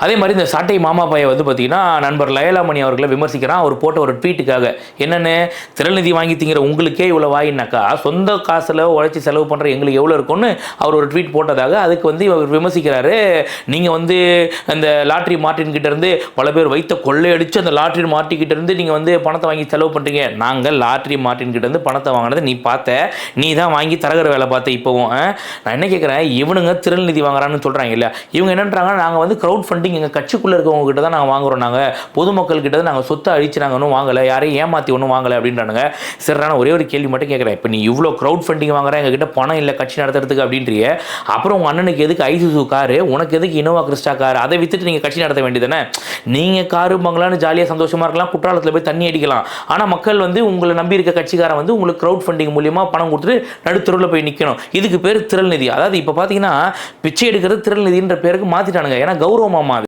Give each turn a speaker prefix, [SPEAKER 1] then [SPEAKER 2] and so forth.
[SPEAKER 1] அதே மாதிரி இந்த சாட்டை மாமா பையன் வந்து பார்த்தீங்கன்னா நண்பர் லயலாமணி அவர்களை விமர்சிக்கிறான். அவர் போட்ட ஒரு ட்வீட்டுக்காக. என்னென்னு, திரள் நிதி வாங்கி திங்கிற உங்களுக்கே இவ்வளோ வாயினாக்கா சொந்த காசில் உழைச்சி செலவு பண்ணுற எங்களுக்கு எவ்வளோ இருக்கும்னு அவர் ஒரு ட்வீட் போட்டதாக அதுக்கு வந்து அவர் விமர்சிக்கிறாரு. நீங்கள் வந்து அந்த லாட்ரி மார்ட்டின் கிட்ட இருந்து பல பேர் வைத்த கொள்ளையடிச்சு அந்த லாட்ரி மார்ட்டின் கிட்ட இருந்து நீங்கள் வந்து பணத்தை வாங்கி செலவு பண்ணுறீங்க. நாங்கள் லாட்ரி மார்ட்டின் கிட்ட இருந்து பணத்தை வாங்கினது நீ பார்த்த, நீ தான் வாங்கி தரகர வேலை பார்த்த. இப்போவும் நான் என்ன கேட்குறேன், இவனுங்க திரள் நிதி வாங்குறான்னு சொல்கிறாங்க இல்லை, இவங்க என்னன்றாங்க, நாங்கள் வந்து க்ரௌட் ஃபண்டிங் எங்கள் கட்சிக்குள்ளே இருக்கவங்க கிட்ட தான் நாங்கள் வாங்குறோம், நாங்கள் பொதுமக்கள் கிட்ட தான் நாங்கள் சொத்தை அழிச்சு நாங்கள் ஒன்றும் வாங்கலை, யாரையும் ஏமாற்றி ஒன்றும் வாங்கலை அப்படின்றானுங்க. சரி, நான் ஒரே ஒரு கேள்வி மட்டும் கேட்குறேன். இப்போ நீ இவ்வளோ க்ரௌட் ஃபண்டிங் வாங்குற, எங்ககிட்ட பணம் இல்லை கட்சி நடத்துறதுக்கு அப்படின்றிய, அப்புறம் உங்கள் அண்ணனுக்கு எதுக்கு ஐசுசு காரு, உனக்கு எதுக்கு இனோவா கிறிஸ்டா கார், அதை வித்துட்டு நீங்கள் கட்சி நடத்த வேண்டியதானே? நீங்கள் காரு பங்களான்னு ஜாலியாக சந்தோஷமாக இருக்கலாம், குற்றாலத்தில் போய் தண்ணி அடிக்கலாம். ஆனால் மக்கள் வந்து உங்களை நம்பி இருக்க கட்சிக்காரன் வந்து உங்களுக்கு க்ரௌட் ஃபண்டிங் மூலியமாக பணம் கொடுத்துட்டு நடுத்தருவில் போய் நிற்கணும். இதுக்கு பேர் திரள் நிதி. அதாவது இப்போ பார்த்தீங்கன்னா பிச்சை எடுக்கிறது திரள் நிதின்ற பேருக்கு மாற்றிட்டானுங்க. ஏன்னா கௌரவமாக